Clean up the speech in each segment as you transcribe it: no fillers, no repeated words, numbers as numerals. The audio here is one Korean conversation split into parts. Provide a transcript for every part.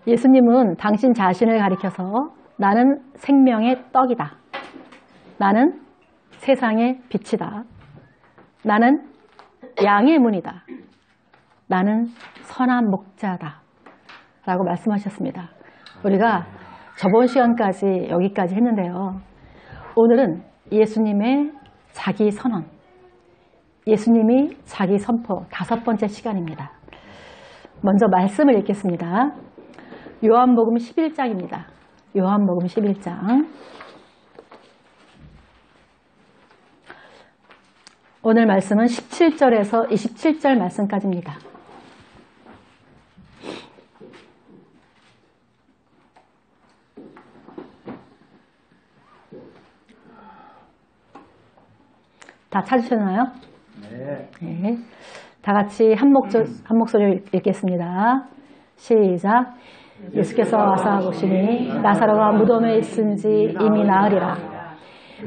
예수님은 당신 자신을 가리켜서 나는 생명의 떡이다. 나는 세상의 빛이다. 나는 양의 문이다. 나는 선한 목자다. 라고 말씀하셨습니다. 우리가 저번 시간까지 여기까지 했는데요. 오늘은 예수님의 자기 선언, 예수님이 자기 선포 5번째 시간입니다. 먼저 말씀을 읽겠습니다. 요한복음 11장입니다. 요한복음 11장. 오늘 말씀은 17절에서 27절 말씀까지입니다. 다 찾으셨나요? 네. 다 같이 한 목소리를 읽겠습니다. 시작. 예수께서 와서 보시니 나사로가 무덤에 있은지 이미 나으리라.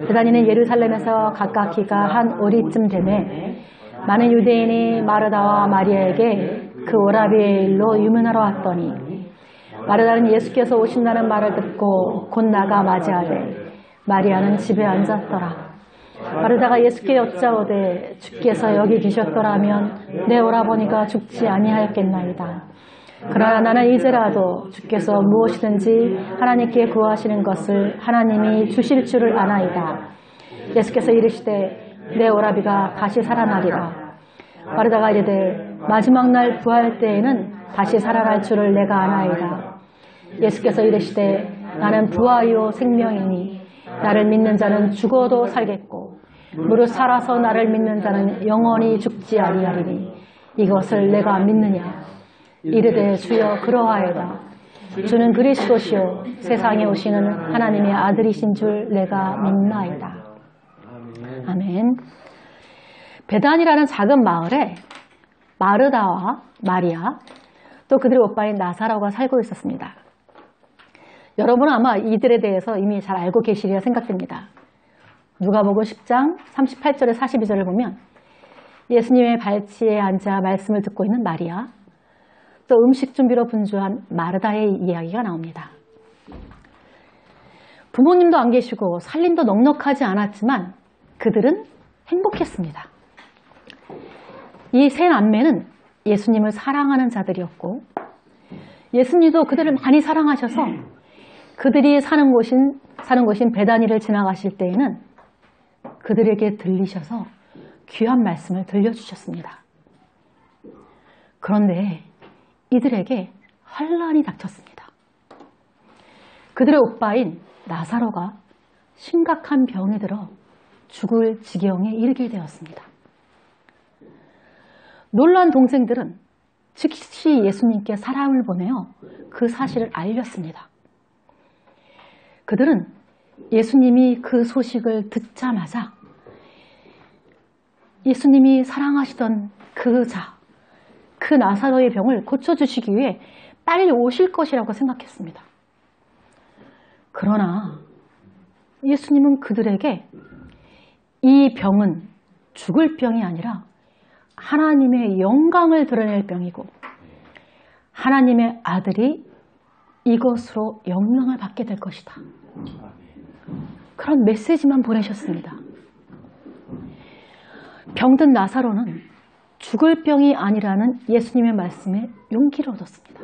베다니는 예루살렘에서 가깝기가 한 오리쯤 되매 많은 유대인이 마르다와 마리아에게 그 오라비의 일로 유문하러 왔더니 마르다는 예수께서 오신다는 말을 듣고 곧 나가 맞이하되 마리아는 집에 앉았더라. 마르다가 예수께 여짜오되 주께서 여기 계셨더라면 내 오라버니가 죽지 아니하였겠나이다. 그러나 나는 이제라도 주께서 무엇이든지 하나님께 구하시는 것을 하나님이 주실 줄을 아나이다. 예수께서 이르시되 내 오라비가 다시 살아나리라. 마르다가 이르되 마지막 날 부활 때에는 다시 살아날 줄을 내가 아나이다. 예수께서 이르시되 나는 부활이요 생명이니 나를 믿는 자는 죽어도 살겠고 무릇 살아서 나를 믿는 자는 영원히 죽지 아니하리니 이것을 내가 믿느냐. 이르되 주여 그러하여다. 주는 그리스도시요 세상에 오시는 하나님의 아들이신 줄 내가 믿나이다. 아멘. 베단이라는 작은 마을에 마르다와 마리아 또 그들의 오빠인 나사로가 살고 있었습니다. 여러분은 아마 이들에 대해서 이미 잘 알고 계시리라 생각됩니다. 누가복음 10장 38절에 42절을 보면 예수님의 발치에 앉아 말씀을 듣고 있는 마리아, 또 음식 준비로 분주한 마르다의 이야기가 나옵니다. 부모님도 안 계시고 살림도 넉넉하지 않았지만 그들은 행복했습니다. 이 세 남매는 예수님을 사랑하는 자들이었고 예수님도 그들을 많이 사랑하셔서 그들이 사는 곳인 베다니를 지나가실 때에는 그들에게 들리셔서 귀한 말씀을 들려주셨습니다. 그런데 이들에게 환난이 닥쳤습니다. 그들의 오빠인 나사로가 심각한 병이 들어 죽을 지경에 이르게 되었습니다. 놀란 동생들은 즉시 예수님께 사람을 보내어 그 사실을 알렸습니다. 그들은 예수님이 그 소식을 듣자마자 예수님이 사랑하시던 그 나사로의 병을 고쳐주시기 위해 빨리 오실 것이라고 생각했습니다. 그러나 예수님은 그들에게 이 병은 죽을 병이 아니라 하나님의 영광을 드러낼 병이고 하나님의 아들이 이것으로 영광을 받게 될 것이다. 그런 메시지만 보내셨습니다. 병든 나사로는 죽을 병이 아니라는 예수님의 말씀에 용기를 얻었습니다.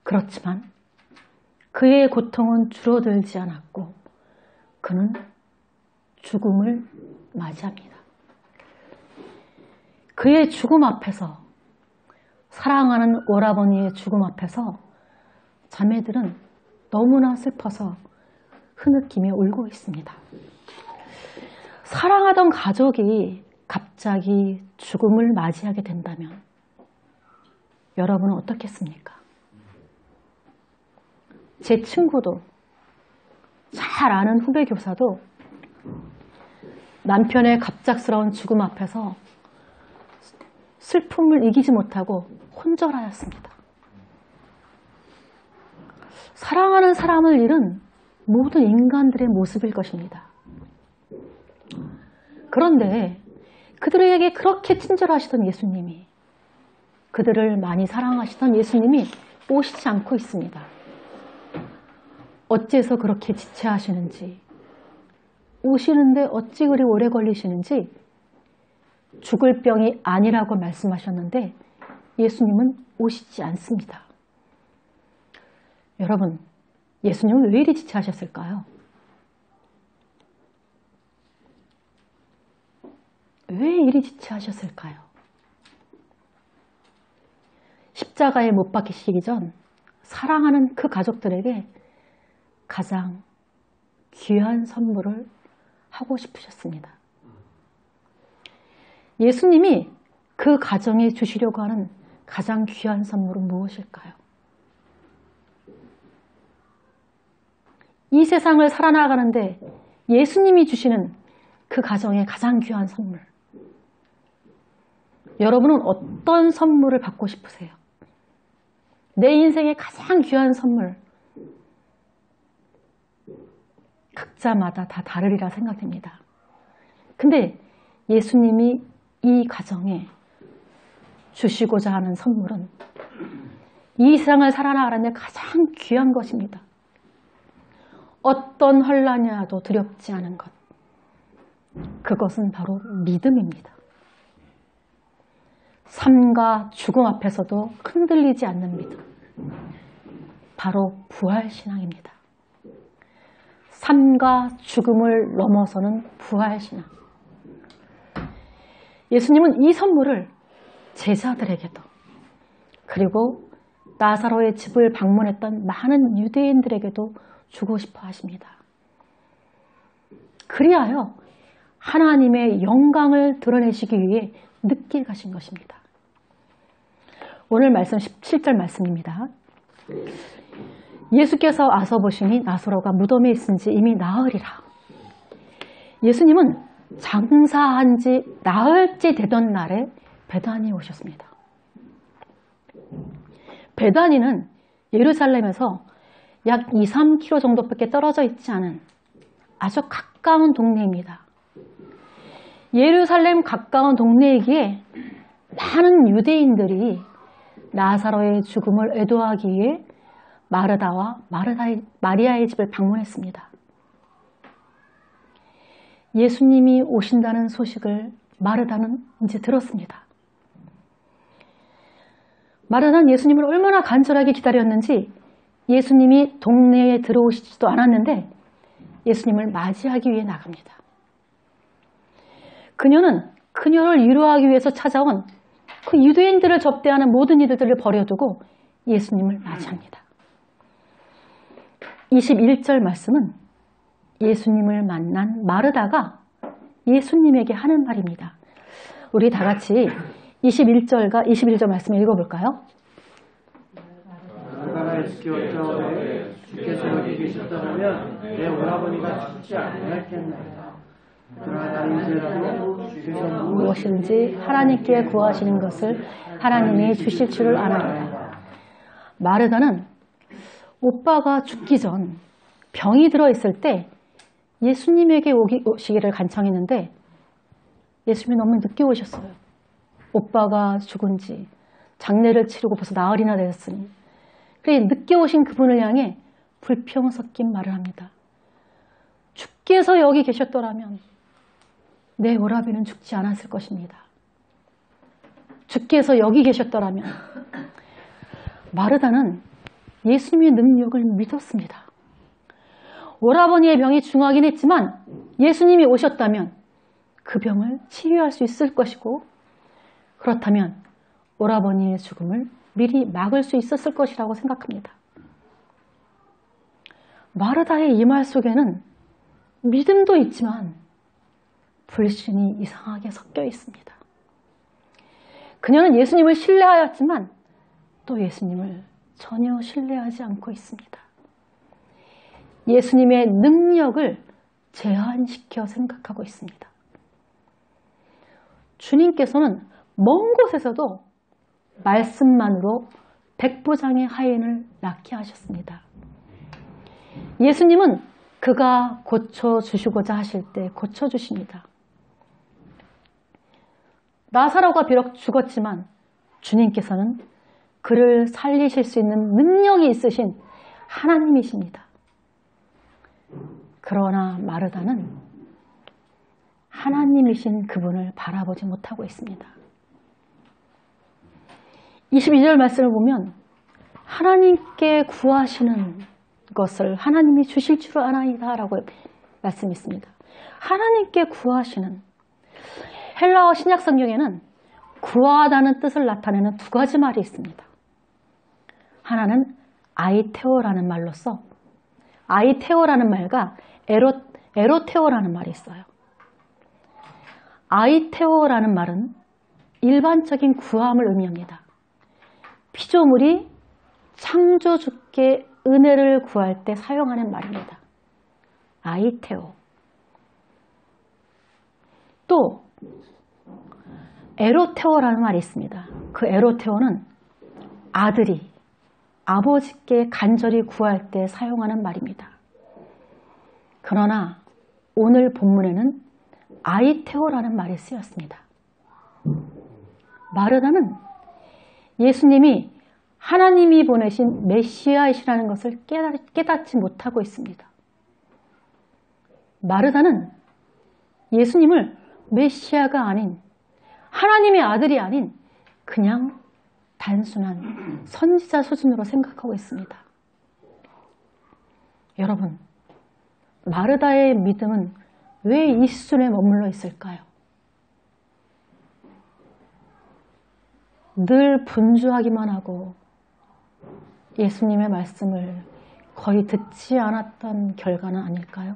그렇지만 그의 고통은 줄어들지 않았고 그는 죽음을 맞이합니다. 그의 죽음 앞에서, 사랑하는 오라버니의 죽음 앞에서 자매들은 너무나 슬퍼서 흐느끼며 울고 있습니다. 사랑하던 가족이 갑자기 죽음을 맞이하게 된다면 여러분은 어떻겠습니까? 제 친구도, 잘 아는 후배 교사도 남편의 갑작스러운 죽음 앞에서 슬픔을 이기지 못하고 혼절하였습니다. 사랑하는 사람을 잃은 모든 인간들의 모습일 것입니다. 그런데 그들에게 그렇게 친절하시던 예수님이, 그들을 많이 사랑하시던 예수님이 오시지 않고 있습니다. 어째서 그렇게 지체하시는지, 오시는데 어찌 그리 오래 걸리시는지, 죽을 병이 아니라고 말씀하셨는데 예수님은 오시지 않습니다. 여러분, 예수님은 왜 이리 지체하셨을까요? 왜 이리 지체하셨을까요? 십자가에 못 박히시기 전 사랑하는 그 가족들에게 가장 귀한 선물을 하고 싶으셨습니다. 예수님이 그 가정에 주시려고 하는 가장 귀한 선물은 무엇일까요? 이 세상을 살아나가는데 예수님이 주시는 그 가정의 가장 귀한 선물. 여러분은 어떤 선물을 받고 싶으세요? 내 인생의 가장 귀한 선물. 각자마다 다 다르리라 생각됩니다. 근데 예수님이 이 가정에 주시고자 하는 선물은 이 세상을 살아나가는 데 가장 귀한 것입니다. 어떤 환난이 와도 두렵지 않은 것. 그것은 바로 믿음입니다. 삶과 죽음 앞에서도 흔들리지 않는 믿음. 바로 부활신앙입니다. 삶과 죽음을 넘어서는 부활신앙. 예수님은 이 선물을 제자들에게도 그리고 나사로의 집을 방문했던 많은 유대인들에게도 주고 싶어 하십니다. 그리하여 하나님의 영광을 드러내시기 위해 늦게 가신 것입니다. 오늘 말씀 17절 말씀입니다. 예수께서 와서 보시니 나사로가 무덤에 있은지 이미 나으리라. 예수님은 장사한 지 나흘째 되던 날에 베다니에 오셨습니다. 베다니는 예루살렘에서 약 2, 3km 정도밖에 떨어져 있지 않은 아주 가까운 동네입니다. 예루살렘 가까운 동네이기에 많은 유대인들이 나사로의 죽음을 애도하기 위해 마르다와 마리아의 집을 방문했습니다. 예수님이 오신다는 소식을 마르다는 이제 들었습니다. 마르다는 예수님을 얼마나 간절하게 기다렸는지 예수님이 동네에 들어오시지도 않았는데 예수님을 맞이하기 위해 나갑니다. 그녀는 그녀를 위로하기 위해서 찾아온 그 유대인들을 접대하는 모든 이들을 버려두고 예수님을 맞이합니다. 21절 말씀은 예수님을 만난 마르다가 예수님에게 하는 말입니다. 우리 다 같이 21절과 21절 말씀 읽어볼까요? 마르다가 예수께 여쭤오되 주께서 여기 계셨더라면 내 오라버니가 죽지 아니했겠나이다. 그러나 나는 이제라도 주께서 무엇인지 하나님께 구하시는 것을 하나님이 주실 줄을 아나이다. 마르다는 오빠가 죽기 전 병이 들어있을 때 예수님에게 오시기를 간청했는데 예수님이 너무 늦게 오셨어요. 오빠가 죽은 지 장례를 치르고 벌써 나흘이나 되었으니 그래 늦게 오신 그분을 향해 불평 섞인 말을 합니다. 주께서 여기 계셨더라면 내 오라비는 죽지 않았을 것입니다. 주께서 여기 계셨더라면. 마르다는 예수님의 능력을 믿었습니다. 오라버니의 병이 중하긴 했지만 예수님이 오셨다면 그 병을 치유할 수 있을 것이고 그렇다면 오라버니의 죽음을 미리 막을 수 있었을 것이라고 생각합니다. 마르다의 이 말 속에는 믿음도 있지만 불신이 이상하게 섞여 있습니다. 그녀는 예수님을 신뢰하였지만 또 예수님을 전혀 신뢰하지 않고 있습니다. 예수님의 능력을 제한시켜 생각하고 있습니다. 주님께서는 먼 곳에서도 말씀만으로 백부장의 하인을 낫게 하셨습니다. 예수님은 그가 고쳐주시고자 하실 때 고쳐주십니다. 나사로가 비록 죽었지만 주님께서는 그를 살리실 수 있는 능력이 있으신 하나님이십니다. 그러나 마르다는 하나님이신 그분을 바라보지 못하고 있습니다. 22절 말씀을 보면 하나님께 구하시는 것을 하나님이 주실 줄 아나이다 라고 말씀이 있습니다. 하나님께 구하시는, 헬라어 신약 성경에는 구하다는 뜻을 나타내는 두 가지 말이 있습니다. 하나는 아이테오라는 말로서, 아이테오라는 말과 에로테오라는 말이 있어요. 아이테오라는 말은 일반적인 구함을 의미합니다. 피조물이 창조주께 은혜를 구할 때 사용하는 말입니다. 아이테오. 또 에로테오라는 말이 있습니다. 그 에로테오는 아들이 아버지께 간절히 구할 때 사용하는 말입니다. 그러나 오늘 본문에는 아이테오라는 말이 쓰였습니다. 마르다는 예수님이 하나님이 보내신 메시아이시라는 것을 깨닫지 못하고 있습니다. 마르다는 예수님을 메시아가 아닌, 하나님의 아들이 아닌 그냥 단순한 선지자 수준으로 생각하고 있습니다. 여러분, 마르다의 믿음은 왜 이 수준에 머물러 있을까요? 늘 분주하기만 하고 예수님의 말씀을 거의 듣지 않았던 결과는 아닐까요?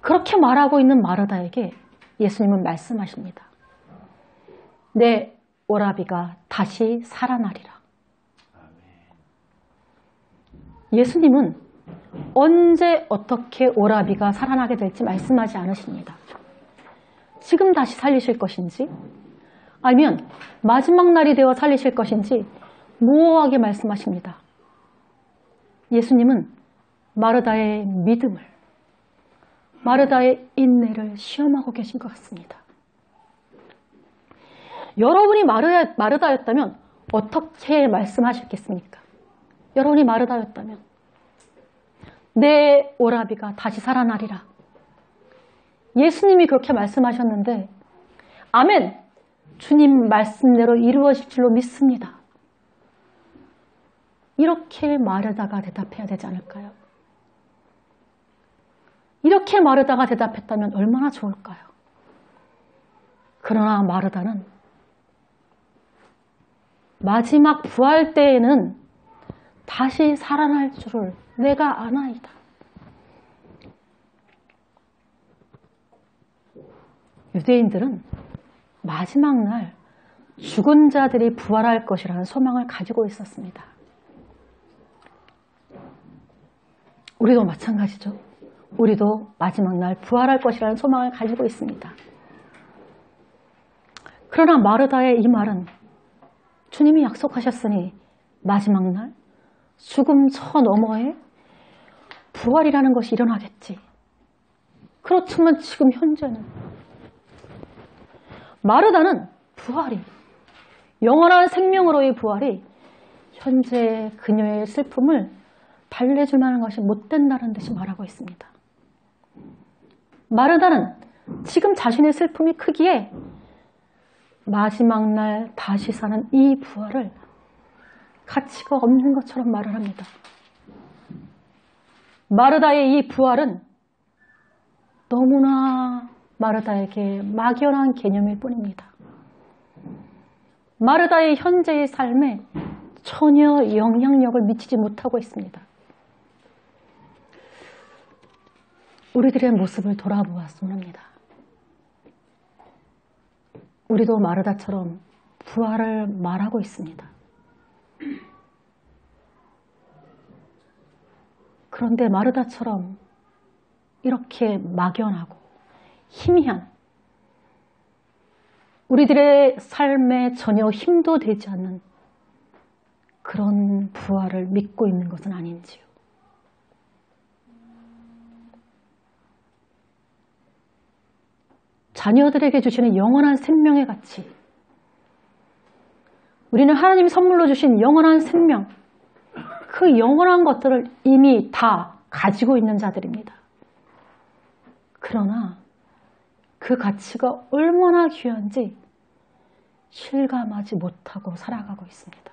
그렇게 말하고 있는 마르다에게 예수님은 말씀하십니다. 내 오라비가 다시 살아나리라. 예수님은 언제 어떻게 오라비가 살아나게 될지 말씀하지 않으십니다. 지금 다시 살리실 것인지, 아니면 마지막 날이 되어 살리실 것인지 모호하게 말씀하십니다. 예수님은 마르다의 믿음을, 마르다의 인내를 시험하고 계신 것 같습니다. 여러분이 마르다였다면 어떻게 말씀하셨겠습니까? 여러분이 마르다였다면 내 오라비가 다시 살아나리라. 예수님이 그렇게 말씀하셨는데 아멘, 주님 말씀대로 이루어질 줄로 믿습니다. 이렇게 마르다가 대답해야 되지 않을까요? 이렇게 마르다가 대답했다면 얼마나 좋을까요? 그러나 마르다는 마지막 부활 때에는 다시 살아날 줄을 내가 아나이다. 유대인들은 마지막 날 죽은 자들이 부활할 것이라는 소망을 가지고 있었습니다. 우리도 마찬가지죠. 우리도 마지막 날 부활할 것이라는 소망을 가지고 있습니다. 그러나 마르다의 이 말은 주님이 약속하셨으니 마지막 날 죽음 저 너머에 부활이라는 것이 일어나겠지. 그렇지만 지금 현재는 마르다는 부활이, 영원한 생명으로의 부활이 현재 그녀의 슬픔을 달래줄 만한 것이 못 된다는 듯이 말하고 있습니다. 마르다는 지금 자신의 슬픔이 크기에 마지막 날 다시 사는 이 부활을 가치가 없는 것처럼 말을 합니다. 마르다의 이 부활은 너무나 마르다에게 막연한 개념일 뿐입니다. 마르다의 현재의 삶에 전혀 영향력을 미치지 못하고 있습니다. 우리들의 모습을 돌아보았으면 합니다. 우리도 마르다처럼 부활을 말하고 있습니다. 그런데 마르다처럼 이렇게 막연하고 희미한, 우리들의 삶에 전혀 힘도 되지 않는 그런 부활을 믿고 있는 것은 아닌지요. 자녀들에게 주시는 영원한 생명의 가치, 우리는 하나님이 선물로 주신 영원한 생명, 그 영원한 것들을 이미 다 가지고 있는 자들입니다. 그러나 그 가치가 얼마나 귀한지 실감하지 못하고 살아가고 있습니다.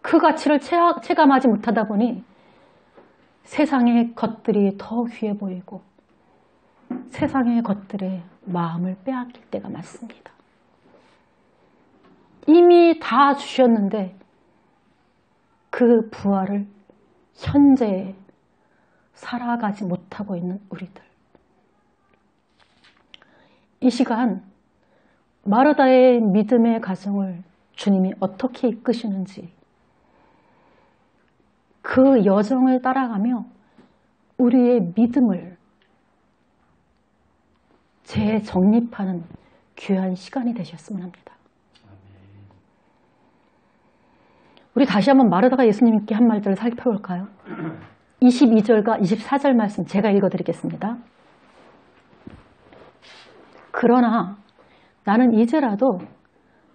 그 가치를 체감하지 못하다 보니 세상의 것들이 더 귀해 보이고 세상의 것들에 마음을 빼앗길 때가 많습니다. 이미 다 주셨는데 그 부활을 현재에 살아가지 못하고 있는 우리들. 이 시간 마르다의 믿음의 가정을 주님이 어떻게 이끄시는지 그 여정을 따라가며 우리의 믿음을 재정립하는 귀한 시간이 되셨으면 합니다. 우리 다시 한번 마르다가 예수님께 한 말들을 살펴볼까요? 22절과 24절 말씀 제가 읽어드리겠습니다. 그러나 나는 이제라도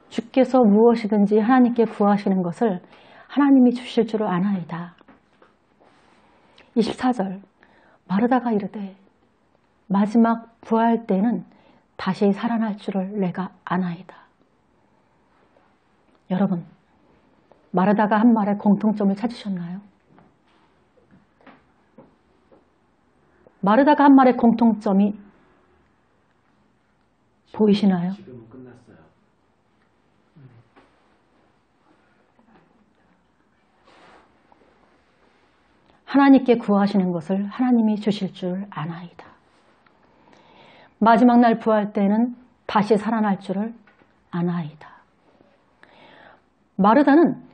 주께서 무엇이든지 하나님께 구하시는 것을 하나님이 주실 줄을 아나이다. 24절 마르다가 이르되 마지막 부활 때는 다시 살아날 줄을 내가 아나이다. 여러분, 마르다가 한 말의 공통점을 찾으셨나요? 마르다가 한 말의 공통점이 보이시나요? 지금은 끝났어요. 하나님께 구하시는 것을 하나님이 주실 줄 아나이다. 마지막 날 부활 때는 다시 살아날 줄을 아나이다. 마르다는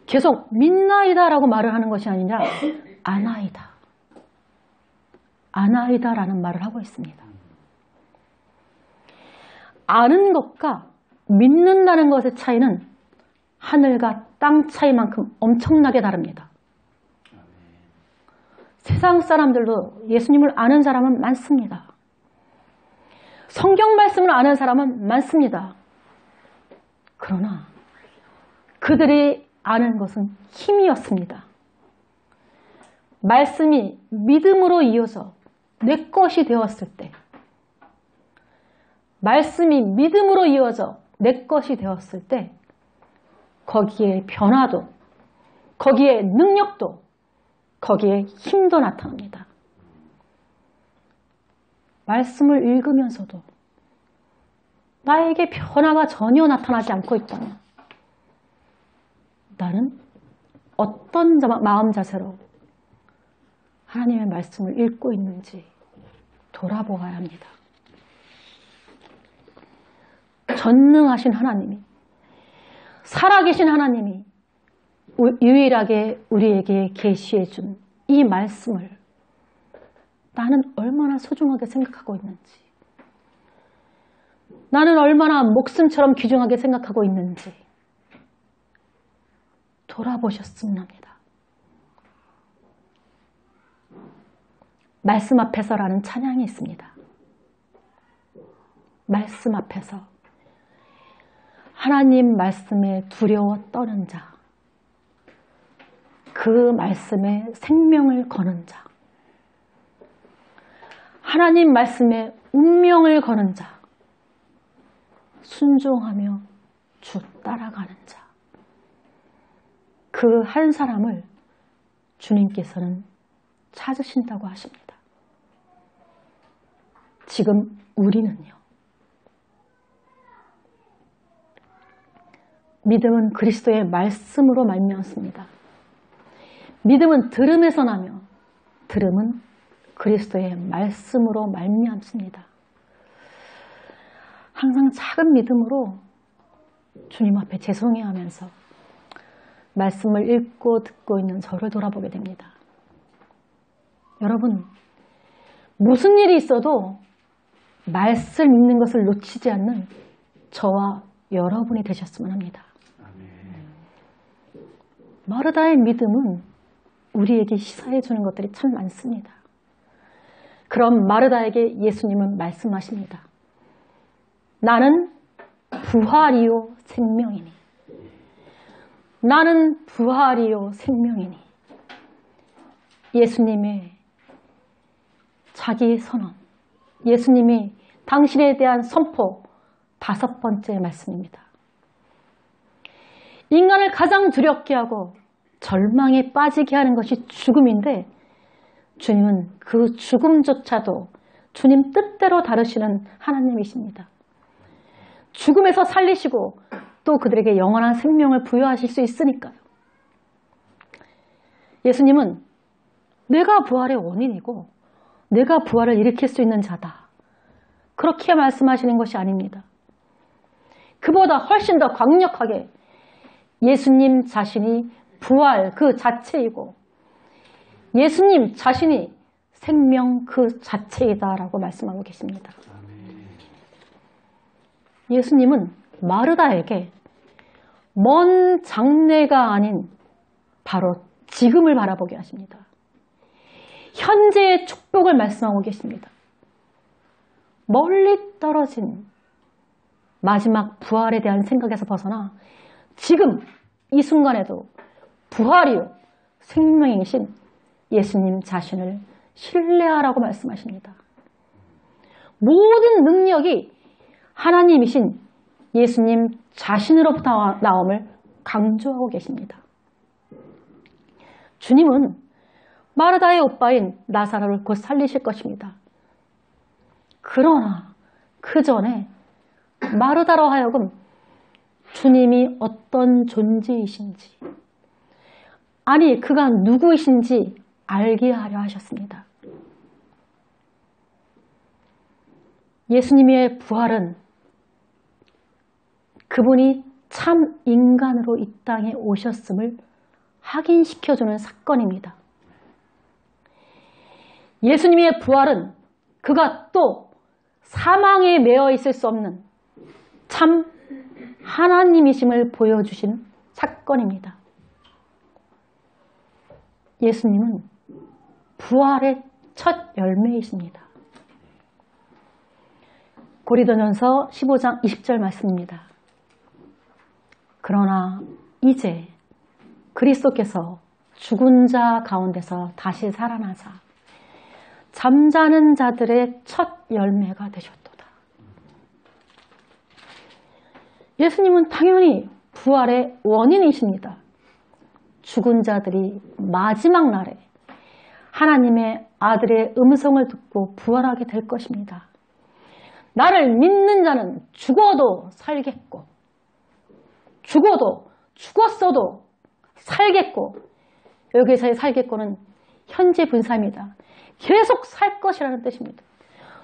계속 믿나이다 라고 말을 하는 것이 아니라 아나이다. 아나이다 라는 말을 하고 있습니다. 아는 것과 믿는다는 것의 차이는 하늘과 땅 차이만큼 엄청나게 다릅니다. 세상 사람들도 예수님을 아는 사람은 많습니다. 성경 말씀을 아는 사람은 많습니다. 그러나 그들이 아는 것은 힘이었습니다. 말씀이 믿음으로 이어서 내 것이 되었을 때, 말씀이 믿음으로 이어져 내 것이 되었을 때 거기에 변화도, 거기에 능력도, 거기에 힘도 나타납니다. 말씀을 읽으면서도 나에게 변화가 전혀 나타나지 않고 있다면 나는 어떤 마음 자세로 하나님의 말씀을 읽고 있는지 돌아보아야 합니다. 전능하신 하나님이, 살아계신 하나님이 유일하게 우리에게 계시해 준 이 말씀을 나는 얼마나 소중하게 생각하고 있는지, 나는 얼마나 목숨처럼 귀중하게 생각하고 있는지 돌아보셨으면 합니다. 말씀 앞에서라는 찬양이 있습니다. 말씀 앞에서 하나님 말씀에 두려워 떠는 자, 그 말씀에 생명을 거는 자, 하나님 말씀에 운명을 거는 자, 순종하며 주 따라가는 자, 그 한 사람을 주님께서는 찾으신다고 하십니다. 지금 우리는요, 믿음은 그리스도의 말씀으로 말미암습니다. 믿음은 들음에서 나며 들음은 그리스도의 말씀으로 말미암습니다. 항상 작은 믿음으로 주님 앞에 죄송해하면서 말씀을 읽고 듣고 있는 저를 돌아보게 됩니다. 여러분, 무슨 일이 있어도 말씀 읽는 것을 놓치지 않는 저와 여러분이 되셨으면 합니다. 마르다의 믿음은 우리에게 시사해 주는 것들이 참 많습니다. 그럼 마르다에게 예수님은 말씀하십니다. 나는 부활이요 생명이니. 나는 부활이요 생명이니. 예수님의 자기 선언, 예수님이 당신에 대한 선포 5번째 말씀입니다. 인간을 가장 두렵게 하고 절망에 빠지게 하는 것이 죽음인데 주님은 그 죽음조차도 주님 뜻대로 다루시는 하나님이십니다. 죽음에서 살리시고 또 그들에게 영원한 생명을 부여하실 수 있으니까요. 예수님은 내가 부활의 원인이고 내가 부활을 일으킬 수 있는 자다. 그렇게 말씀하시는 것이 아닙니다. 그보다 훨씬 더 강력하게 예수님 자신이 부활 그 자체이고 예수님 자신이 생명 그 자체이다라고 말씀하고 계십니다. 예수님은 마르다에게 먼 장래가 아닌 바로 지금을 바라보게 하십니다. 현재의 축복을 말씀하고 계십니다. 멀리 떨어진 마지막 부활에 대한 생각에서 벗어나 지금 이 순간에도 부활이요 생명이신 예수님 자신을 신뢰하라고 말씀하십니다. 모든 능력이 하나님이신 예수님 자신으로부터 나옴을 강조하고 계십니다. 주님은 마르다의 오빠인 나사로를 곧 살리실 것입니다. 그러나 그 전에 마르다로 하여금 주님이 어떤 존재이신지, 아니 그가 누구이신지 알게 하려 하셨습니다. 예수님의 부활은 그분이 참 인간으로 이 땅에 오셨음을 확인시켜주는 사건입니다. 예수님의 부활은 그가 또 사망에 매여 있을 수 없는 참 하나님이심을 보여주신 사건입니다. 예수님은 부활의 첫 열매이십니다. 고린도전서 15장 20절 말씀입니다. 그러나 이제 그리스도께서 죽은 자 가운데서 다시 살아나사 잠자는 자들의 첫 열매가 되셨도다. 예수님은 당연히 부활의 원인이십니다. 죽은 자들이 마지막 날에 하나님의 아들의 음성을 듣고 부활하게 될 것입니다. 나를 믿는 자는 죽어도 살겠고 죽었어도 살겠고, 여기서의 살겠고는 현재 분사입니다. 계속 살 것이라는 뜻입니다.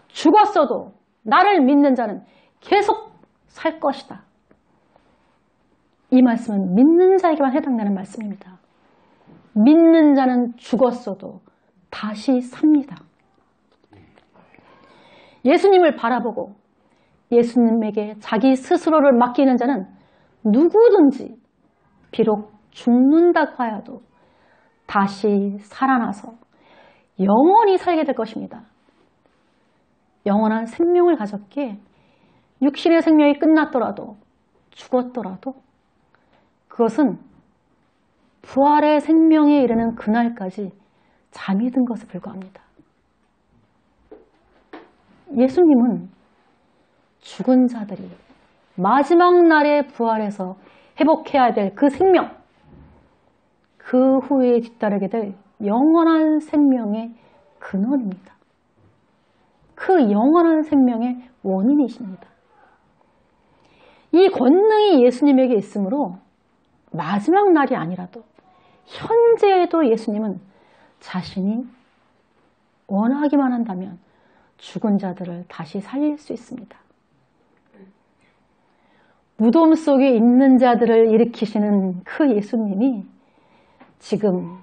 죽었어도 나를 믿는 자는 계속 살 것이다. 이 말씀은 믿는 자에게만 해당되는 말씀입니다. 믿는 자는 죽었어도 다시 삽니다. 예수님을 바라보고 예수님에게 자기 스스로를 맡기는 자는 누구든지 비록 죽는다고 하여도 다시 살아나서 영원히 살게 될 것입니다. 영원한 생명을 가졌기에 육신의 생명이 끝났더라도 죽었더라도 그것은 부활의 생명에 이르는 그날까지 잠이 든 것에 불과합니다. 예수님은 죽은 자들이 마지막 날에 부활해서 회복해야 될 그 생명, 그 후에 뒤따르게 될 영원한 생명의 근원입니다. 그 영원한 생명의 원인이십니다. 이 권능이 예수님에게 있으므로 마지막 날이 아니라도 현재에도 예수님은 자신이 원하기만 한다면 죽은 자들을 다시 살릴 수 있습니다. 무덤 속에 있는 자들을 일으키시는 그 예수님이 지금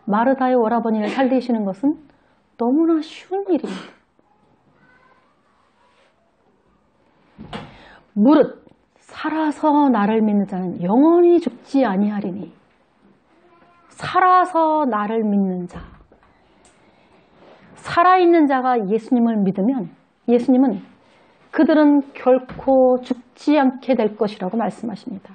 마르다의 오라버니를 살리시는 것은 너무나 쉬운 일입니다. 무릇 살아서 나를 믿는 자는 영원히 죽지 아니하리니. 살아서 나를 믿는 자, 살아있는 자가 예수님을 믿으면 예수님은 그들은 결코 죽지 않게 될 것이라고 말씀하십니다.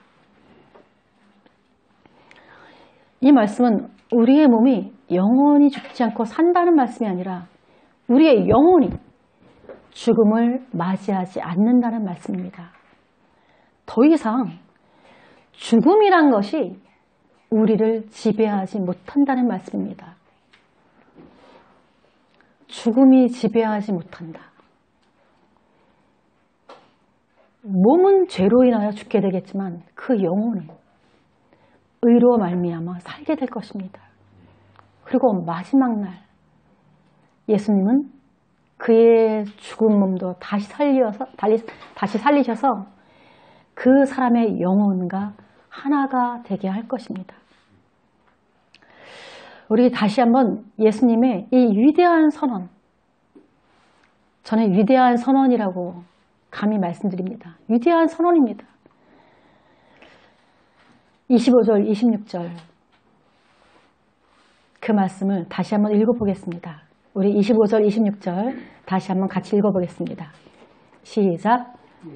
이 말씀은 우리의 몸이 영원히 죽지 않고 산다는 말씀이 아니라 우리의 영혼이 죽음을 맞이하지 않는다는 말씀입니다. 더 이상 죽음이란 것이 우리를 지배하지 못한다는 말씀입니다. 죽음이 지배하지 못한다. 몸은 죄로 인하여 죽게 되겠지만 그 영혼은 의로 말미암아 살게 될 것입니다. 그리고 마지막 날 예수님은 그의 죽은 몸도 다시 살리셔서 그 사람의 영혼과 하나가 되게 할 것입니다. 우리 다시 한번 예수님의 이 위대한 선언, 저는 위대한 선언이라고 감히 말씀드립니다. 위대한 선언입니다. 25절, 26절 그 말씀을 다시 한번 읽어보겠습니다. 우리 25절, 26절 다시 한번 같이 읽어보겠습니다. 시작.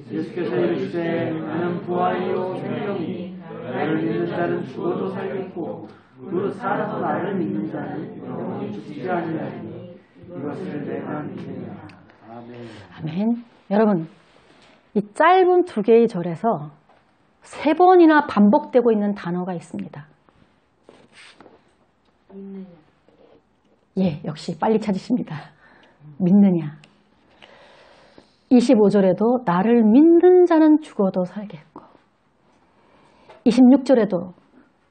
예수께서 이르시되 나는 부활이요 생명이니 나를 믿는 자는 죽어도 살겠고 그 살아서 나를 믿는 자는 영원히 죽지 아니하리니 이것을 내가 믿느냐. 아멘. 아멘. 여러분, 이 짧은 두 개의 절에서 3번이나 반복되고 있는 단어가 있습니다. 믿느냐. 예, 역시 빨리 찾으십니다. 믿느냐. 25절에도 나를 믿는 자는 죽어도 살겠고 26절에도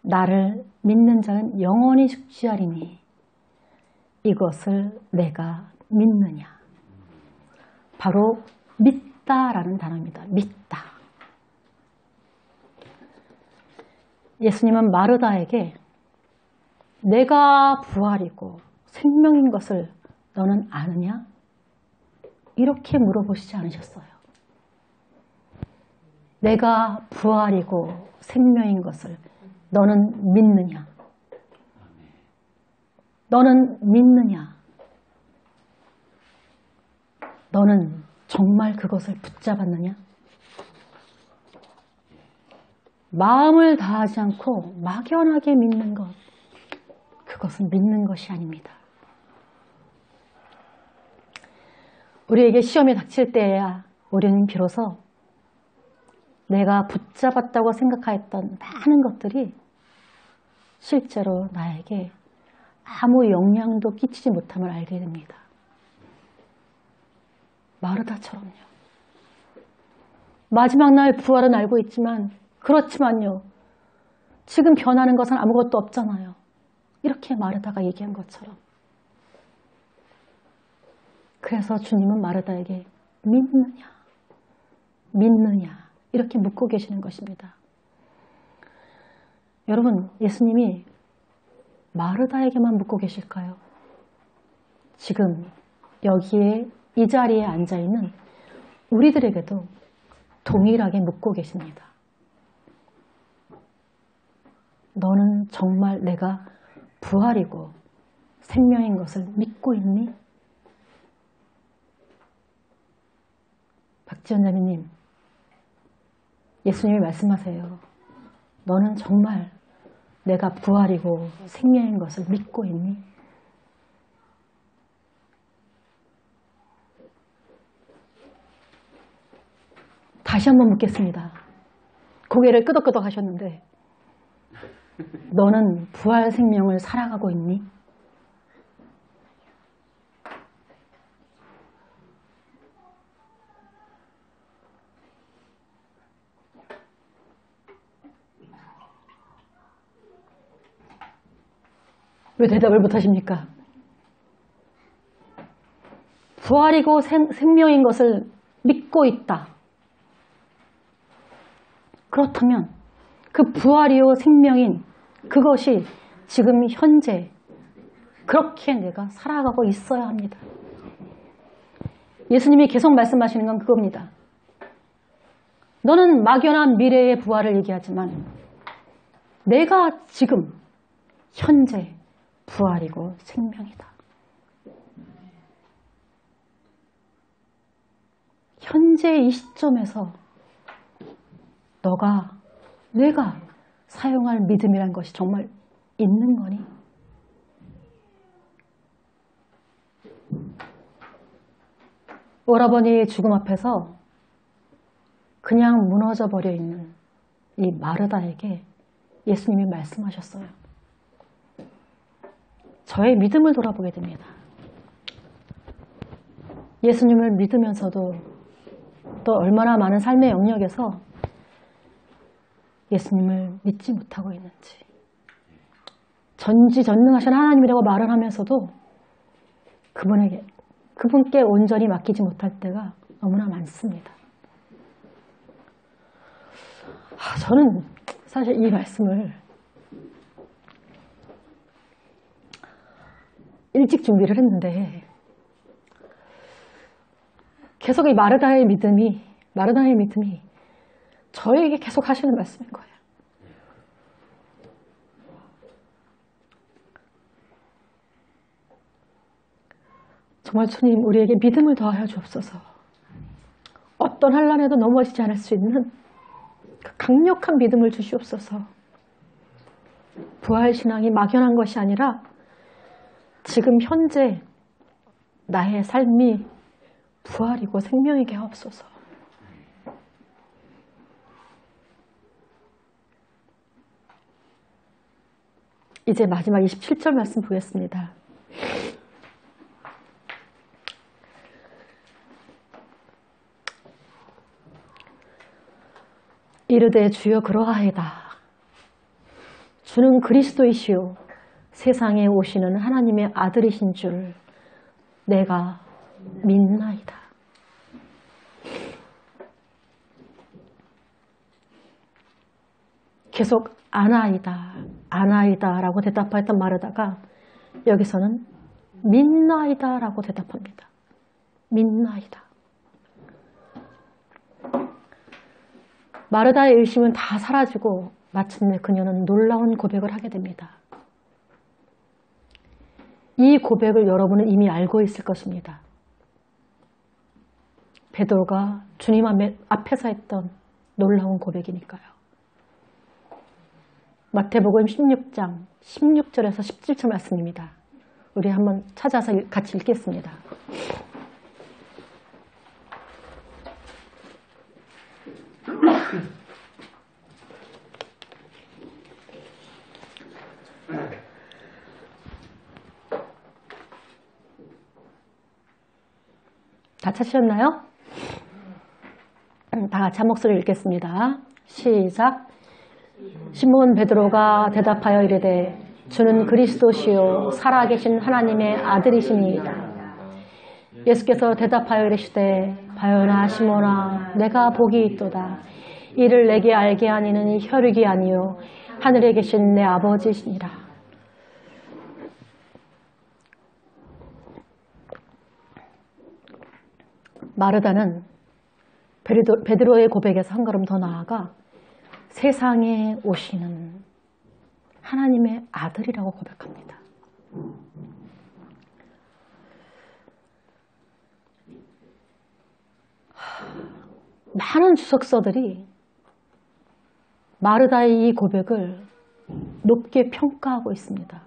나를 믿는 자는 영원히 죽지 않으리니 이것을 내가 믿느냐. 바로 믿다라는 단어입니다. 믿다. 예수님은 마르다에게 내가 부활이고 생명인 것을 너는 아느냐? 이렇게 물어보시지 않으셨어요. 내가 부활이고 생명인 것을 너는 믿느냐? 너는 믿느냐? 너는 정말 그것을 붙잡았느냐? 마음을 다하지 않고 막연하게 믿는 것, 그것은 믿는 것이 아닙니다. 우리에게 시험이 닥칠 때에야 우리는 비로소 내가 붙잡았다고 생각하였던 많은 것들이 실제로 나에게 아무 영향도 끼치지 못함을 알게 됩니다. 마르다처럼요. 마지막 날 부활은 알고 있지만 그렇지만요. 지금 변하는 것은 아무것도 없잖아요. 이렇게 마르다가 얘기한 것처럼. 그래서 주님은 마르다에게 믿느냐, 믿느냐 이렇게 묻고 계시는 것입니다. 여러분, 예수님이 마르다에게만 묻고 계실까요? 지금 여기에 이 자리에 앉아있는 우리들에게도 동일하게 묻고 계십니다. 너는 정말 내가 부활이고 생명인 것을 믿고 있니? 박지연자매님, 예수님이 말씀하세요. 너는 정말 내가 부활이고 생명인 것을 믿고 있니? 다시 한번 묻겠습니다. 고개를 끄덕끄덕 하셨는데 너는 부활 생명을 살아가고 있니? 왜 대답을 못하십니까? 부활이고 생명인 것을 믿고 있다. 그렇다면 그 부활이요 생명인 그것이 지금 현재 그렇게 내가 살아가고 있어야 합니다. 예수님이 계속 말씀하시는 건 그겁니다. 너는 막연한 미래의 부활을 얘기하지만 내가 지금 현재 부활이고 생명이다. 현재 이 시점에서 내가 사용할 믿음이란 것이 정말 있는 거니? 오라버니의 죽음 앞에서 그냥 무너져 버려 있는 이 마르다에게 예수님이 말씀하셨어요. 저의 믿음을 돌아보게 됩니다. 예수님을 믿으면서도 또 얼마나 많은 삶의 영역에서 예수님을 믿지 못하고 있는지, 전지전능하신 하나님이라고 말을 하면서도 그분께 온전히 맡기지 못할 때가 너무나 많습니다. 저는 사실 이 말씀을 일찍 준비를 했는데 계속 이 마르다의 믿음이 저에게 계속 하시는 말씀인 거예요. 정말 주님, 우리에게 믿음을 더하여 주옵소서. 어떤 환난에도 넘어지지 않을 수 있는 그 강력한 믿음을 주시옵소서. 부활신앙이 막연한 것이 아니라 지금 현재 나의 삶이 부활이고 생명이게 하옵소서. 이제 마지막 27절 말씀 보겠습니다. 이르되 주여 그러하이다. 주는 그리스도이시요 세상에 오시는 하나님의 아들이신 줄 내가 믿나이다. 계속 아나이다 라고 대답하였던 마르다가 여기서는 믿나이다 라고 대답합니다. 믿나이다. 마르다의 의심은 다 사라지고 마침내 그녀는 놀라운 고백을 하게 됩니다. 이 고백을 여러분은 이미 알고 있을 것입니다. 베드로가 주님 앞에서 했던 놀라운 고백이니까요. 마태복음 16장 16절에서 17절 말씀입니다. 우리 한번 찾아서 같이 읽겠습니다. 다 찾으셨나요? 다 같이 한 목소리를 읽겠습니다. 시작. 시몬 베드로가 대답하여 이르되 주는 그리스도시요 살아계신 하나님의 아들이시니이다. 예수께서 대답하여 이르시되 바요나 시몬아 내가 복이 있도다. 이를 내게 알게 하니는 이 혈육이 아니요 하늘에 계신 내 아버지시니라. 마르다는 베드로의 고백에서 한 걸음 더 나아가 세상에 오시는 하나님의 아들이라고 고백합니다. 많은 주석서들이 마르다의 이 고백을 높게 평가하고 있습니다.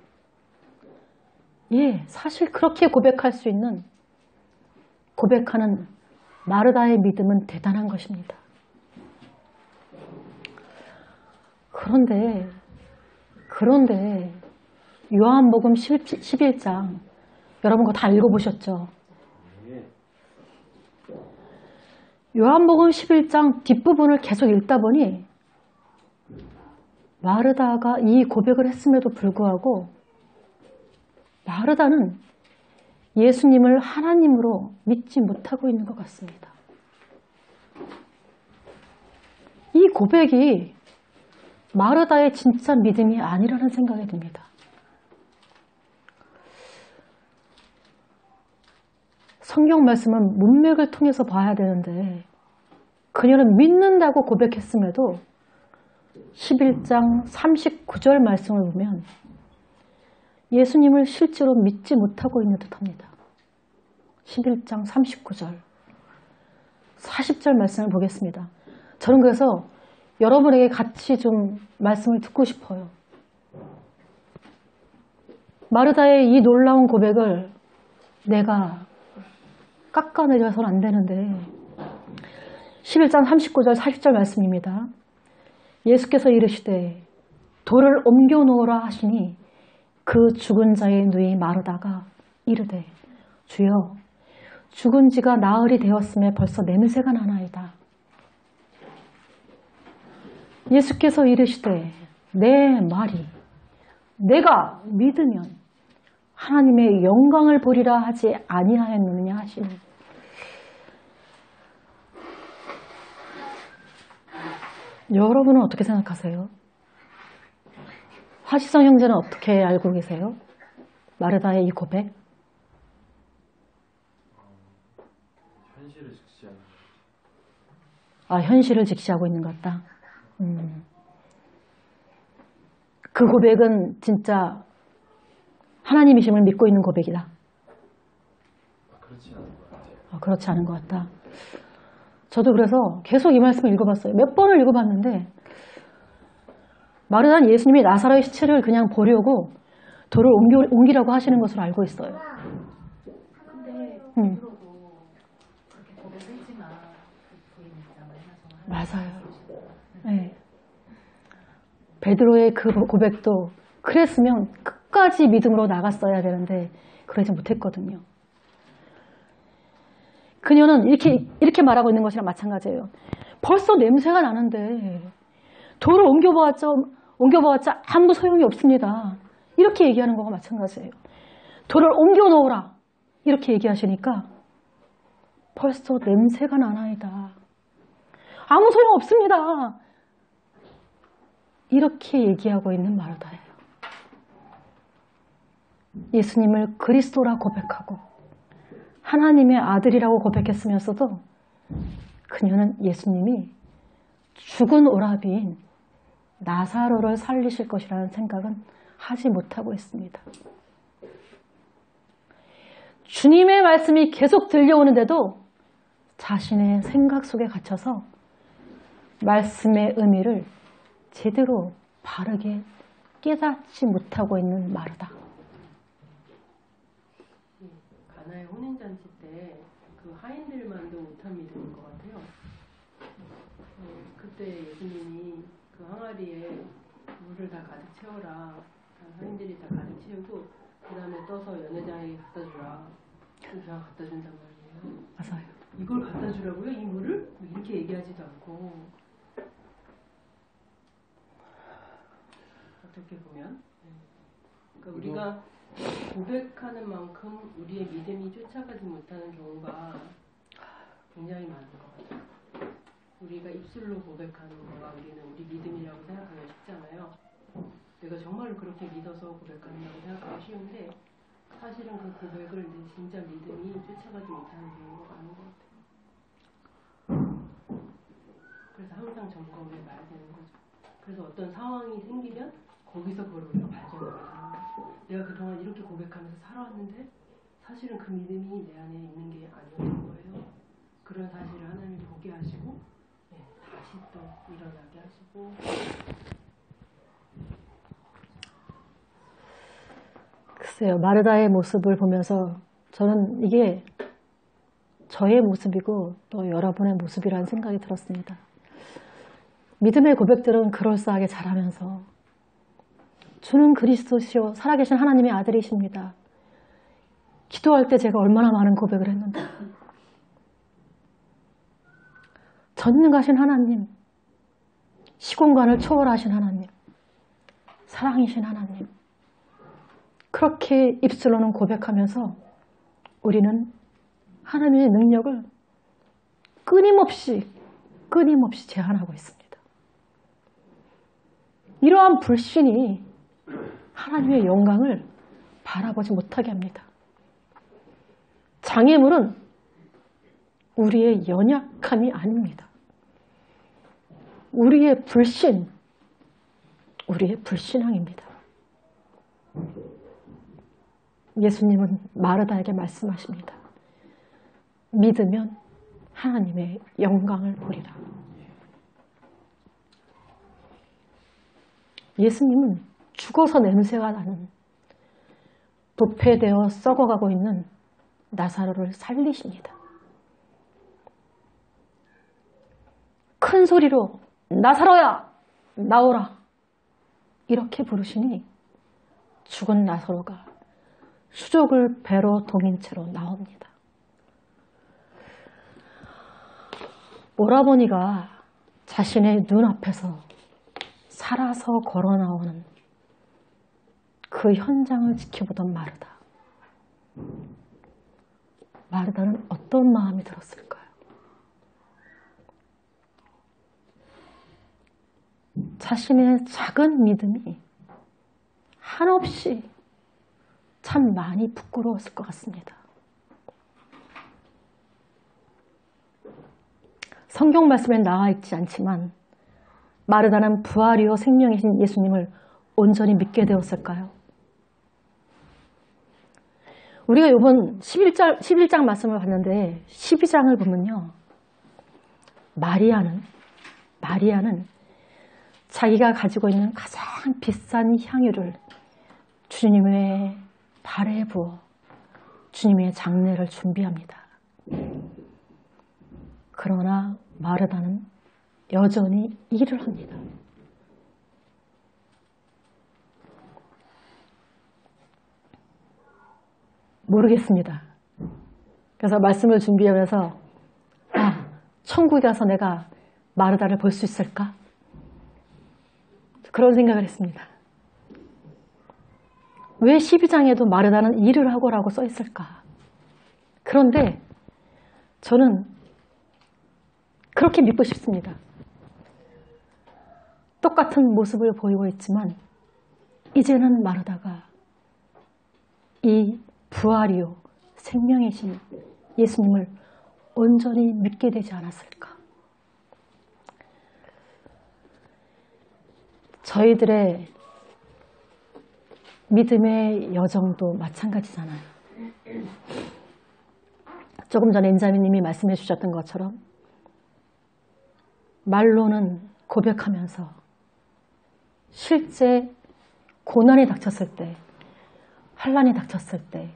예, 사실 그렇게 고백하는 마르다의 믿음은 대단한 것입니다. 그런데 요한복음 11장 여러분 그거 다 읽어보셨죠? 요한복음 11장 뒷부분을 계속 읽다 보니 마르다가 이 고백을 했음에도 불구하고 마르다는 예수님을 하나님으로 믿지 못하고 있는 것 같습니다. 이 고백이 마르다의 진짜 믿음이 아니라는 생각이 듭니다. 성경 말씀은 문맥을 통해서 봐야 되는데 그녀는 믿는다고 고백했음에도 11장 39절 말씀을 보면 예수님을 실제로 믿지 못하고 있는 듯합니다. 11장 39절 40절 말씀을 보겠습니다. 저는 그래서 여러분에게 같이 좀 말씀을 듣고 싶어요. 마르다의 이 놀라운 고백을 내가 깎아내려서는 안 되는데 11장 39절 40절 말씀입니다. 예수께서 이르시되 돌을 옮겨 놓으라 하시니 그 죽은 자의 누이 마르다가 이르되 주여 죽은 지가 나흘이 되었음에 벌써 냄새가 나나이다. 예수께서 이르시되 내 말이 내가 믿으면 하나님의 영광을 보리라 하지 아니하였느냐 하시니 여러분은 어떻게 생각하세요? 화시성 형제는 어떻게 알고 계세요? 마르다의 이 고백? 현실을 직시하는. 현실을 직시하고 있는 것 같다. 그 고백은 진짜 하나님이심을 믿고 있는 고백이다. 그렇지 않은 것 같아요. 그렇지 않은 것 같다. 저도 그래서 계속 이 말씀을 읽어봤어요. 몇 번을 읽어봤는데 마르다는 예수님이 나사로의 시체를 그냥 보려고 돌을 옮기라고 하시는 것으로 알고 있어요. 근데 베드로도 그렇게 고백했지만 부인 있잖아요. 맞아요. 네. 베드로의 그 고백도 그랬으면 끝까지 믿음으로 나갔어야 되는데 그러지 못했거든요. 그녀는 이렇게 말하고 있는 것이랑 마찬가지예요. 벌써 냄새가 나는데 돌을 옮겨보았자 아무 소용이 없습니다. 이렇게 얘기하는 거가 마찬가지예요. 돌을 옮겨 놓으라 이렇게 얘기하시니까 벌써 냄새가 나나이다. 아무 소용 없습니다. 이렇게 얘기하고 있는 마르다예요. 예수님을 그리스도라 고백하고 하나님의 아들이라고 고백했으면서도 그녀는 예수님이 죽은 오라비인 나사로를 살리실 것이라는 생각은 하지 못하고 있습니다. 주님의 말씀이 계속 들려오는데도 자신의 생각 속에 갇혀서 말씀의 의미를 제대로 바르게 깨닫지 못하고 있는 마르다. 가나의 혼인잔치 때 그 하인들만도 못한 믿음인 것 같아요. 그때 예수님이 그 항아리에 물을 다 가득 채워라. 하인들이 다 가득 채우고 그 다음에 떠서 연회장에게 갖다 주라. 그냥 갖다 준단 말이에요. 맞아요. 이걸 갖다 주라고요? 이 물을? 이렇게 얘기하지도 않고 어떻게 보면 그러니까 우리가 고백하는 만큼 우리의 믿음이 쫓아가지 못하는 경우가 굉장히 많은 것 같아요. 우리가 입술로 고백하는 거가 우리는 우리 믿음이라고 생각하기가 쉽잖아요. 내가 정말로 그렇게 믿어서 고백한다고 생각하기 쉬운데 사실은 그 고백을 내 진짜 믿음이 쫓아가지 못하는 경우가 많은 것 같아요. 그래서 항상 점검해 봐야 되는 거죠. 그래서 어떤 상황이 생기면 거기서 그걸 우리가 발견하게 되는 거죠. 내가 그동안 이렇게 고백하면서 살아왔는데 사실은 그 믿음이 내 안에 있는 게 아니었던 거예요. 그런 사실을 하나님이 보게 하시고 다시 또 일어나게 하시고 글쎄요. 마르다의 모습을 보면서 저는 이게 저의 모습이고 또 여러분의 모습이라는 생각이 들었습니다. 믿음의 고백들은 그럴싸하게 잘하면서 주는 그리스도시요 살아계신 하나님의 아들이십니다. 기도할 때 제가 얼마나 많은 고백을 했는데 전능하신 하나님, 시공간을 초월하신 하나님, 사랑이신 하나님 그렇게 입술로는 고백하면서 우리는 하나님의 능력을 끊임없이 제한하고 있습니다. 이러한 불신이 하나님의 영광을 바라보지 못하게 합니다. 장애물은 우리의 연약함이 아닙니다. 우리의 불신앙입니다. 예수님은 마르다에게 말씀하십니다. 믿으면 하나님의 영광을 보리라. 예수님은 죽어서 냄새가 나는 도폐되어 썩어가고 있는 나사로를 살리십니다. 큰 소리로 나사로야 나오라 이렇게 부르시니 죽은 나사로가 수족을 배로 동인 채로 나옵니다. 오라버니가 자신의 눈앞에서 살아서 걸어 나오는 그 현장을 지켜보던 마르다. 마르다는 어떤 마음이 들었을까요? 자신의 작은 믿음이 한없이 참 많이 부끄러웠을 것 같습니다. 성경 말씀에 나와 있지 않지만 마르다는 부활이요 생명이신 예수님을 온전히 믿게 되었을까요? 우리가 이번 11장 말씀을 봤는데 12장을 보면요. 마리아는 자기가 가지고 있는 가장 비싼 향유를 주님의 발에 부어 주님의 장례를 준비합니다. 그러나 마르다는 여전히 일을 합니다. 모르겠습니다. 그래서 말씀을 준비하면서 천국에 가서 내가 마르다를 볼 수 있을까? 그런 생각을 했습니다. 왜 12장에도 마르다는 일을 하고라고 써 있을까? 그런데 저는 그렇게 믿고 싶습니다. 똑같은 모습을 보이고 있지만 이제는 마르다가 이 부활이요 생명이신 예수님을 온전히 믿게 되지 않았을까? 저희들의 믿음의 여정도 마찬가지잖아요. 조금 전에 인자매님이 말씀해 주셨던 것처럼 말로는 고백하면서 실제 고난이 닥쳤을 때, 환난이 닥쳤을 때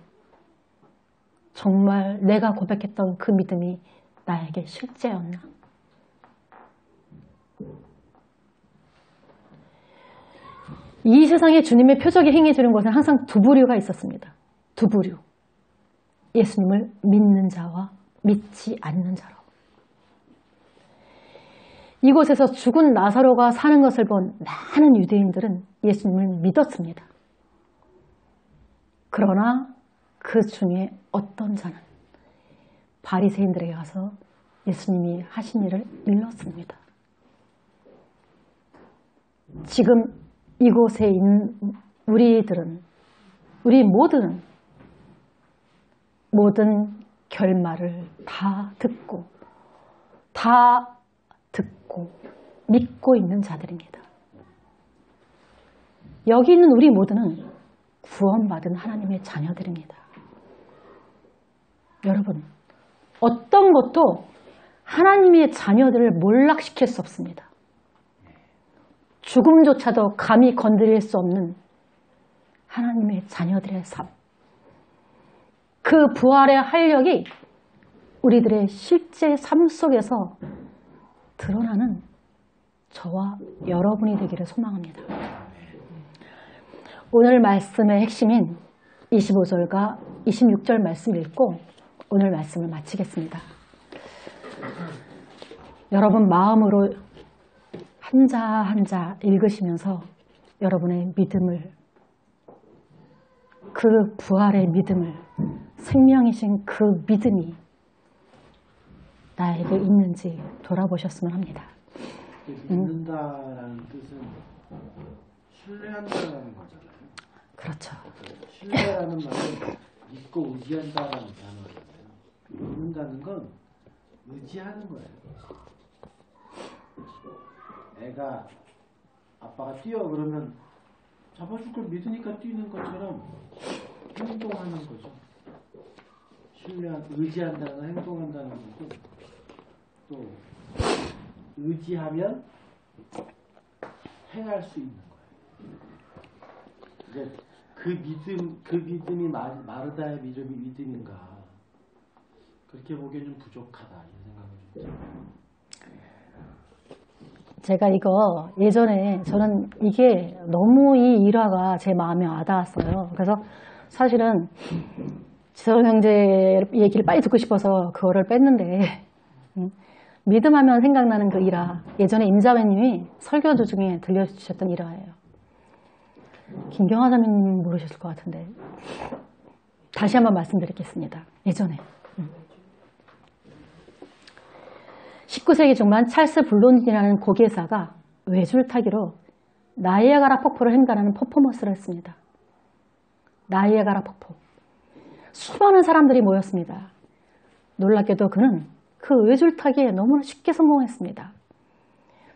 정말 내가 고백했던 그 믿음이 나에게 실제였나? 이 세상에 주님의 표적이 행해지는 곳은 항상 두 부류가 있었습니다. 두 부류. 예수님을 믿는 자와 믿지 않는 자로. 이곳에서 죽은 나사로가 사는 것을 본 많은 유대인들은 예수님을 믿었습니다. 그러나 그 중에 어떤 자는 바리새인들에게 가서 예수님이 하신 일을 일렀습니다. 지금 이곳에 있는 우리들은, 우리 모든 결말을 다 듣고 믿고 있는 자들입니다. 여기 있는 우리 모두는 구원받은 하나님의 자녀들입니다. 여러분, 어떤 것도 하나님의 자녀들을 몰락시킬 수 없습니다. 죽음조차도 감히 건드릴 수 없는 하나님의 자녀들의 삶. 그 부활의 활력이 우리들의 실제 삶 속에서 드러나는 저와 여러분이 되기를 소망합니다. 오늘 말씀의 핵심인 25절과 26절 말씀 읽고 오늘 말씀을 마치겠습니다. 여러분 마음으로 한 자 한 자 읽으시면서 여러분의 믿음을, 그 부활의 믿음을, 생명이신 그 믿음이 나에게 있는지 돌아보셨으면 합니다. 믿는다라는 뜻은 신뢰한다라는 거잖아요. 그렇죠. 신뢰라는 말은 믿고 의지한다라는 단어잖아요. 믿는다는 건 의지하는 거예요. 애가 아빠가 뛰어 그러면 잡아줄 걸 믿으니까 뛰는 것처럼 행동하는 거죠. 의지한다는 행동한다는 거고 또 의지하면 행할 수 있는 거예요. 이제 그 믿음이 마르다의 믿음인가? 그렇게 보기엔 좀 부족하다 이 생각을 좀. 제가 이거 예전에 저는 이게 너무 이 일화가 제 마음에 와닿았어요. 그래서 사실은 지성 형제 얘기를 빨리 듣고 싶어서 그거를 뺐는데 믿음하면 생각나는 그 일화, 예전에 임자매님이 설교 중에 들려주셨던 일화예요. 김경화 사모님 모르셨을 것 같은데 다시 한번 말씀드리겠습니다. 예전에 19세기 중반 찰스 블론딘이라는 고기회사가 외줄타기로 나이아가라 폭포를 횡단하는 퍼포먼스를 했습니다. 나이아가라 폭포. 수많은 사람들이 모였습니다. 놀랍게도 그는 그 외줄타기에 너무나 쉽게 성공했습니다.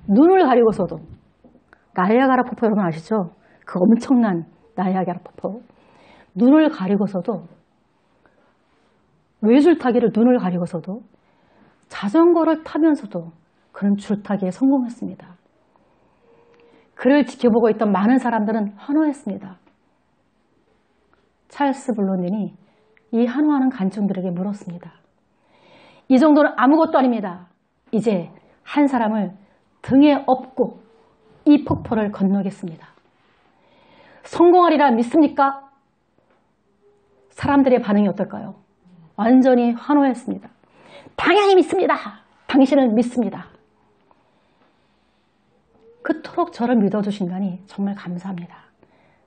눈을 가리고서도, 나이아가라 폭포 여러분 아시죠? 그 엄청난 나이아가라 폭포. 눈을 가리고서도, 외줄타기를 눈을 가리고서도 자전거를 타면서도 그는 줄타기에 성공했습니다. 그를 지켜보고 있던 많은 사람들은 환호했습니다. 찰스 블론딘이 이 환호하는 관중들에게 물었습니다. 이 정도는 아무것도 아닙니다. 이제 한 사람을 등에 업고 이 폭포를 건너겠습니다. 성공하리라 믿습니까? 사람들의 반응이 어떨까요? 완전히 환호했습니다. 당연히 믿습니다. 당신을 믿습니다. 그토록 저를 믿어주신다니 정말 감사합니다.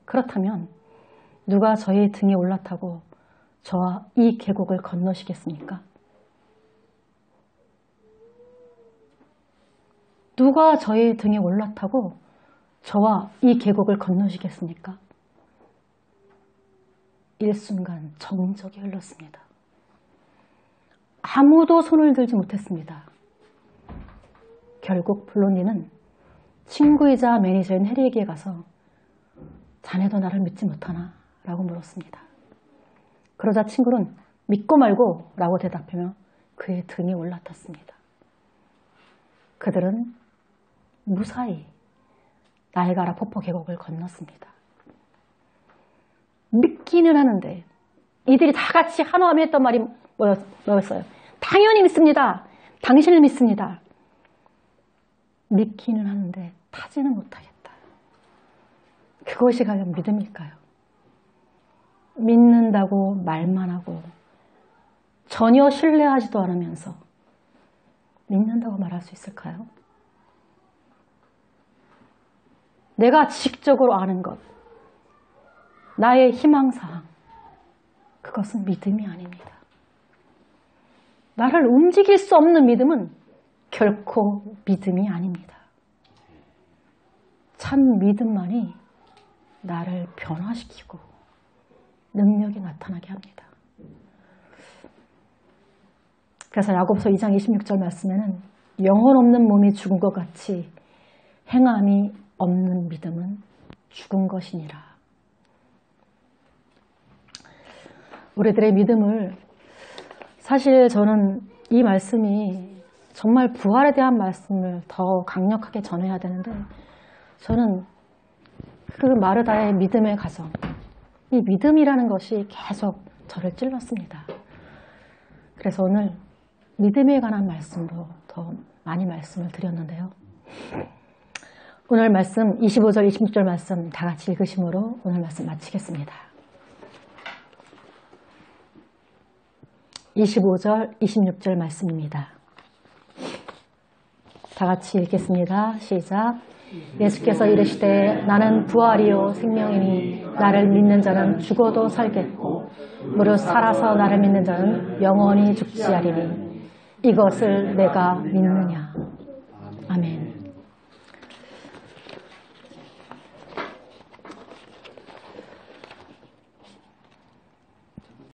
그렇다면 누가 저의 등에 올라타고 저와 이 계곡을 건너시겠습니까? 누가 저의 등에 올라타고 저와 이 계곡을 건너시겠습니까? 일순간 정적이 흘렀습니다. 아무도 손을 들지 못했습니다. 결국 블론디는 친구이자 매니저인 해리에게 가서 자네도 나를 믿지 못하나? 라고 물었습니다. 그러자 친구는 믿고 말고 라고 대답하며 그의 등에 올라탔습니다. 그들은 무사히 나이아가라 폭포 계곡을 건넜습니다. 믿기는 하는데 이들이 다 같이 한호하며 했던 말이 뭐였어요? 당연히 믿습니다. 당신을 믿습니다. 믿기는 하는데 타지는 못하겠다. 그것이 과연 믿음일까요? 믿는다고 말만 하고 전혀 신뢰하지도 않으면서 믿는다고 말할 수 있을까요? 내가 지식적으로 아는 것, 나의 희망사항, 그것은 믿음이 아닙니다. 나를 움직일 수 없는 믿음은 결코 믿음이 아닙니다. 참 믿음만이 나를 변화시키고 능력이 나타나게 합니다. 그래서 야고보서 2장 26절 말씀에는 영혼 없는 몸이 죽은 것 같이 행함이 없는 믿음은 죽은 것이니라. 우리들의 믿음을, 사실 저는 이 말씀이 정말 부활에 대한 말씀을 더 강력하게 전해야 되는데, 저는 그 마르다의 믿음의 가정, 이 믿음이라는 것이 계속 저를 찔렀습니다. 그래서 오늘 믿음에 관한 말씀으로 더 많이 말씀을 드렸는데요. 오늘 말씀 25절, 26절 말씀 다 같이 읽으심으로 오늘 말씀 마치겠습니다. 25절, 26절 말씀입니다. 다 같이 읽겠습니다. 시작. 예수께서 이르시되 나는 부활이요 생명이니 나를 믿는 자는 죽어도 살겠고 무릇 살아서 나를 믿는 자는 영원히 죽지 아니니 이것을 내가 믿느냐.